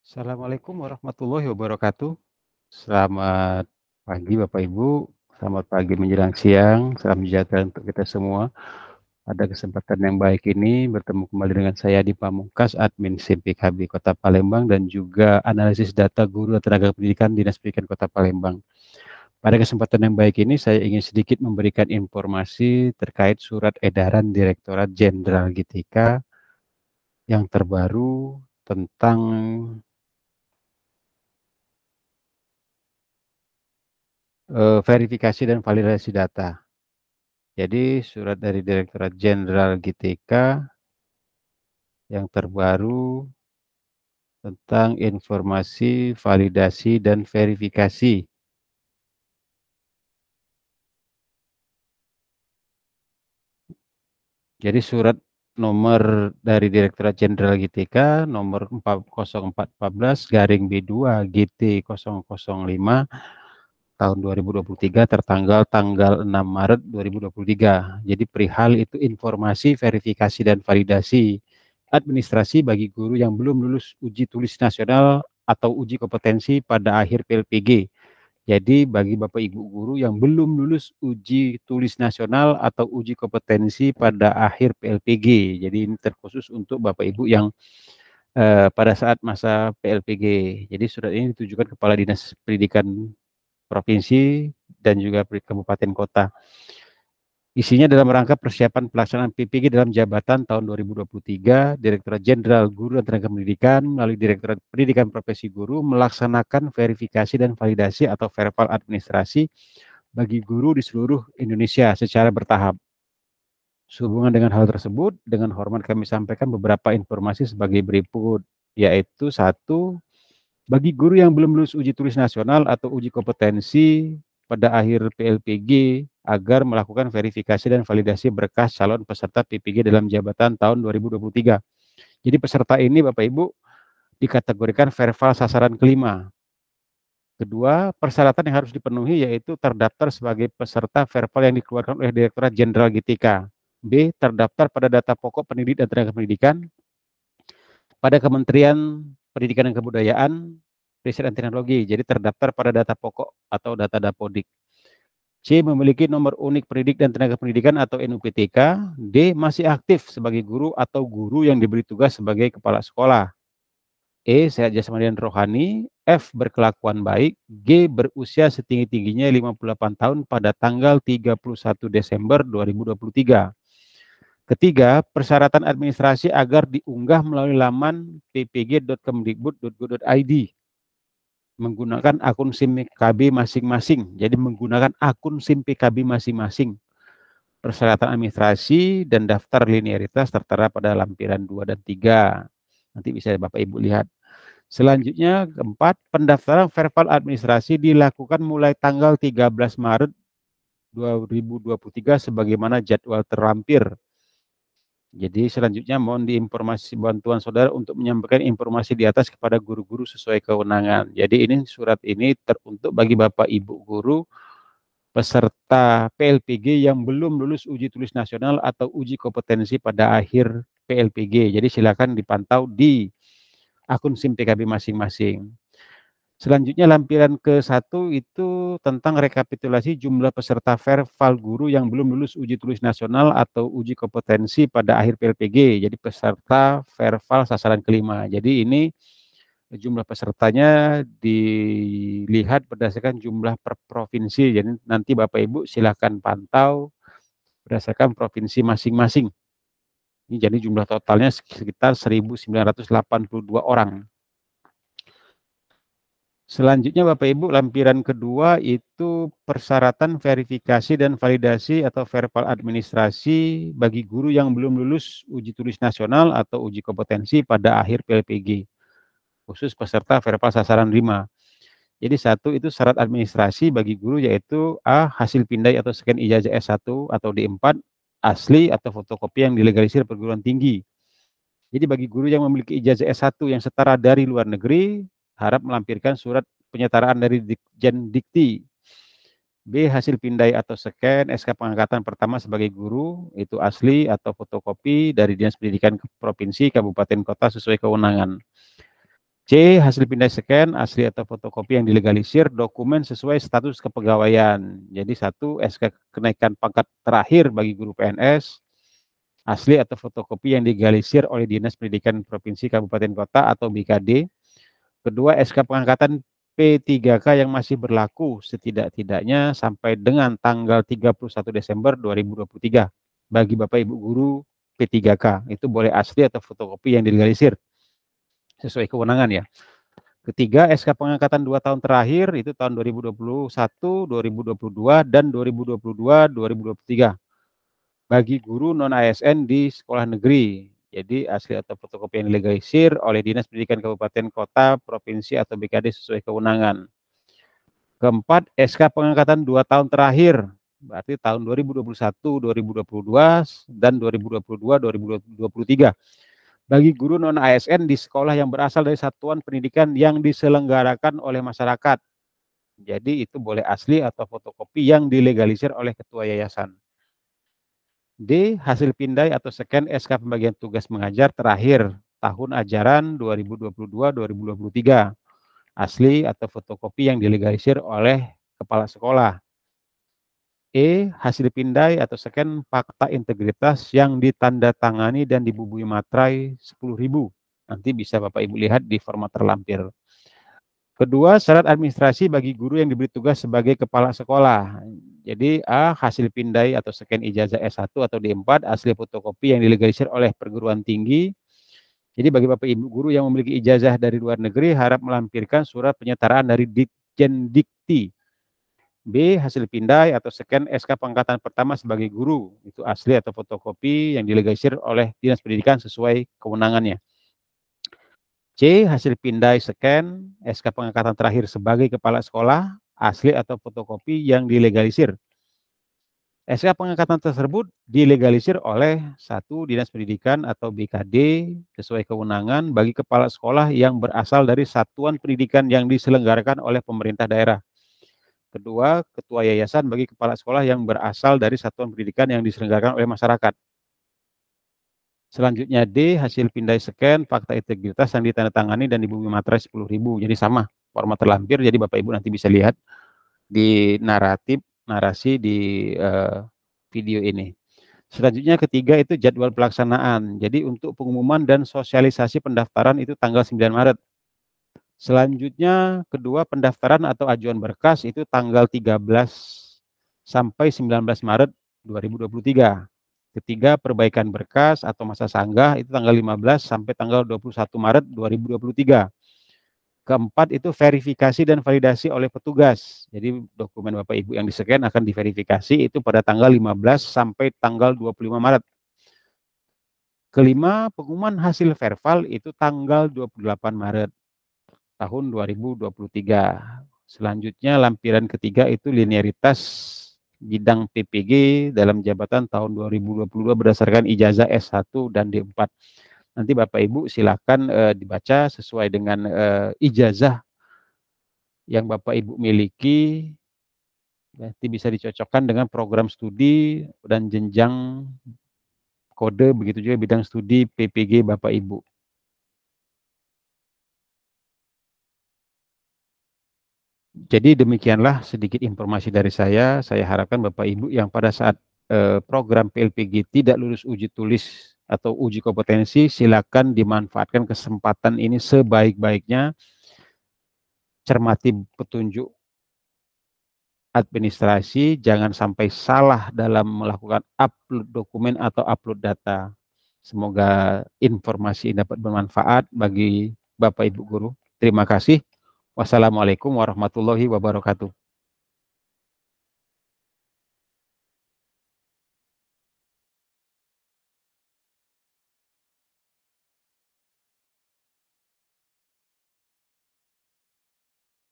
Assalamualaikum warahmatullahi wabarakatuh. Selamat pagi Bapak Ibu, selamat pagi menjelang siang, salam sejahtera untuk kita semua. Pada kesempatan yang baik ini bertemu kembali dengan saya di Pamungkas, admin SIMPIKB Kota Palembang dan juga analisis data guru dan tenaga pendidikan Dinas Pendidikan Kota Palembang. Pada kesempatan yang baik ini saya ingin sedikit memberikan informasi terkait surat edaran Direktorat Jenderal GTK yang terbaru tentang verifikasi dan validasi data. Jadi surat dari Direktorat Jenderal GTK yang terbaru tentang informasi, validasi, dan verifikasi. Jadi surat nomor dari Direktorat Jenderal GTK nomor 0414 garing B2 GT 005 tahun 2023 tertanggal tanggal 6 Maret 2023. Jadi perihal itu informasi, verifikasi, dan validasi administrasi bagi guru yang belum lulus uji tulis nasional atau uji kompetensi pada akhir PLPG. Jadi bagi Bapak Ibu guru yang belum lulus uji tulis nasional atau uji kompetensi pada akhir PLPG. Jadi ini terkhusus untuk Bapak Ibu yang pada saat masa PLPG. Jadi surat ini ditujukan Kepala Dinas Pendidikan Provinsi dan juga Kabupaten Kota. Isinya dalam rangka persiapan pelaksanaan PPG dalam jabatan tahun 2023, Direktorat Jenderal Guru dan Tenaga Pendidikan melalui Direktorat Pendidikan Profesi Guru melaksanakan verifikasi dan validasi atau verval administrasi bagi guru di seluruh Indonesia secara bertahap. Sehubungan dengan hal tersebut, dengan hormat kami sampaikan beberapa informasi sebagai berikut, yaitu satu, bagi guru yang belum lulus uji tulis nasional atau uji kompetensi pada akhir PLPG agar melakukan verifikasi dan validasi berkas calon peserta PPG dalam jabatan tahun 2023. Jadi peserta ini Bapak Ibu dikategorikan verval sasaran kelima. Kedua, persyaratan yang harus dipenuhi yaitu terdaftar sebagai peserta verval yang dikeluarkan oleh Direktorat Jenderal GTK. B, terdaftar pada data pokok pendidik dan tenaga pendidikan pada Kementerian Pendidikan dan Kebudayaan, Riset dan Teknologi. Jadi terdaftar pada data pokok atau data Dapodik. C, memiliki nomor unik pendidik dan tenaga pendidikan atau NUPTK. D, masih aktif sebagai guru atau guru yang diberi tugas sebagai kepala sekolah. E, sehat jasmani dan rohani. F, berkelakuan baik. G, berusia setinggi-tingginya 58 tahun pada tanggal 31 Desember 2023. Ketiga, persyaratan administrasi agar diunggah melalui laman ppg.kemdikbud.go.id menggunakan akun SIM PKB masing-masing. Jadi menggunakan akun SIM PKB masing-masing. Persyaratan administrasi dan daftar linearitas tertera pada lampiran 2 dan 3. Nanti bisa Bapak Ibu lihat. Selanjutnya, keempat, pendaftaran verbal administrasi dilakukan mulai tanggal 13 Maret 2023 sebagaimana jadwal terlampir. Jadi selanjutnya mohon diinformasi bantuan saudara untuk menyampaikan informasi di atas kepada guru-guru sesuai kewenangan. Jadi ini surat ini teruntuk bagi Bapak Ibu guru peserta PLPG yang belum lulus uji tulis nasional atau uji kompetensi pada akhir PLPG. Jadi silakan dipantau di akun SIM PKB masing-masing. Selanjutnya lampiran ke-1 itu tentang rekapitulasi jumlah peserta verval guru yang belum lulus uji tulis nasional atau uji kompetensi pada akhir PLPG. Jadi peserta verval sasaran kelima. Jadi ini jumlah pesertanya dilihat berdasarkan jumlah per provinsi. Jadi nanti Bapak Ibu silakan pantau berdasarkan provinsi masing-masing. Ini jadi jumlah totalnya sekitar 1.982 orang. Selanjutnya Bapak Ibu, lampiran kedua itu persyaratan verifikasi dan validasi atau verbal administrasi bagi guru yang belum lulus uji tulis nasional atau uji kompetensi pada akhir PLPG, khusus peserta verbal sasaran 5. Jadi satu itu syarat administrasi bagi guru yaitu A, hasil pindai atau scan ijazah S1 atau D4, asli atau fotokopi yang dilegalisir perguruan tinggi. Jadi bagi guru yang memiliki ijazah S1 yang setara dari luar negeri, harap melampirkan surat penyetaraan dari Ditjen Dikti. B, hasil pindai atau scan SK pengangkatan pertama sebagai guru, itu asli atau fotokopi dari Dinas Pendidikan Provinsi, Kabupaten, Kota sesuai kewenangan. C. Hasil pindai scan, asli atau fotokopi yang dilegalisir, dokumen sesuai status kepegawaian. Jadi 1. SK kenaikan pangkat terakhir bagi guru PNS, asli atau fotokopi yang dilegalisir oleh Dinas Pendidikan Provinsi Kabupaten Kota atau BKD. Kedua, SK pengangkatan P3K yang masih berlaku setidak-tidaknya sampai dengan tanggal 31 Desember 2023 bagi Bapak Ibu guru P3K. Itu boleh asli atau fotokopi yang dilegalisir sesuai kewenangan ya. Ketiga, SK pengangkatan 2 tahun terakhir itu tahun 2021, 2022, dan 2022-2023 bagi guru non-ASN di sekolah negeri. Jadi asli atau fotokopi yang dilegalisir oleh Dinas Pendidikan Kabupaten Kota, Provinsi, atau BKD sesuai kewenangan. Keempat, SK pengangkatan 2 tahun terakhir, berarti tahun 2021, 2022, dan 2022-2023 bagi guru non-ASN di sekolah yang berasal dari satuan pendidikan yang diselenggarakan oleh masyarakat. Jadi itu boleh asli atau fotokopi yang dilegalisir oleh ketua yayasan. D. Hasil pindai atau scan SK pembagian tugas mengajar terakhir tahun ajaran 2022-2023. Asli atau fotokopi yang dilegalisir oleh kepala sekolah. E. Hasil pindai atau scan fakta integritas yang ditandatangani dan dibubui materai 10.000. Nanti bisa Bapak Ibu lihat di format terlampir. Kedua, syarat administrasi bagi guru yang diberi tugas sebagai kepala sekolah. Jadi A. Hasil pindai atau scan ijazah S1 atau D4, asli fotokopi yang dilegalisir oleh perguruan tinggi. Jadi bagi Bapak Ibu guru yang memiliki ijazah dari luar negeri harap melampirkan surat penyetaraan dari Ditjen Dikti. B. Hasil pindai atau scan SK pangkatan pertama sebagai guru. Itu asli atau fotokopi yang dilegalisir oleh Dinas Pendidikan sesuai kewenangannya. C. Hasil pindai scan SK pengangkatan terakhir sebagai kepala sekolah, asli atau fotokopi yang dilegalisir. SK pengangkatan tersebut dilegalisir oleh 1. Dinas Pendidikan atau BKD sesuai kewenangan bagi kepala sekolah yang berasal dari satuan pendidikan yang diselenggarakan oleh pemerintah daerah. Kedua, ketua yayasan bagi kepala sekolah yang berasal dari satuan pendidikan yang diselenggarakan oleh masyarakat. Selanjutnya D. Hasil pindai scan fakta integritas yang ditandatangani dan dibumi materai 10.000. Jadi sama format terlampir, jadi Bapak Ibu nanti bisa lihat di narasi di video ini. Selanjutnya ketiga itu jadwal pelaksanaan. Jadi untuk pengumuman dan sosialisasi pendaftaran itu tanggal 9 Maret. Selanjutnya kedua, pendaftaran atau ajuan berkas itu tanggal 13 sampai 19 Maret 2023. Ketiga, perbaikan berkas atau masa sanggah itu tanggal 15 sampai tanggal 21 Maret 2023. Keempat itu verifikasi dan validasi oleh petugas. Jadi dokumen Bapak Ibu yang di-scan akan diverifikasi itu pada tanggal 15 sampai tanggal 25 Maret. Kelima, pengumuman hasil verbal itu tanggal 28 Maret tahun 2023. Selanjutnya lampiran ketiga itu linearitas bidang PPG dalam jabatan tahun 2022 berdasarkan ijazah S1 dan D4. Nanti Bapak Ibu silakan dibaca sesuai dengan ijazah yang Bapak Ibu miliki. Nanti bisa dicocokkan dengan program studi dan jenjang kode, begitu juga bidang studi PPG Bapak Ibu. Jadi demikianlah sedikit informasi dari saya. Saya harapkan Bapak Ibu yang pada saat program PLPG tidak lulus uji tulis atau uji kompetensi, silakan dimanfaatkan kesempatan ini sebaik-baiknya, cermati petunjuk administrasi, jangan sampai salah dalam melakukan upload dokumen atau upload data. Semoga informasi ini dapat bermanfaat bagi Bapak Ibu guru. Terima kasih. Wassalamualaikum warahmatullahi wabarakatuh.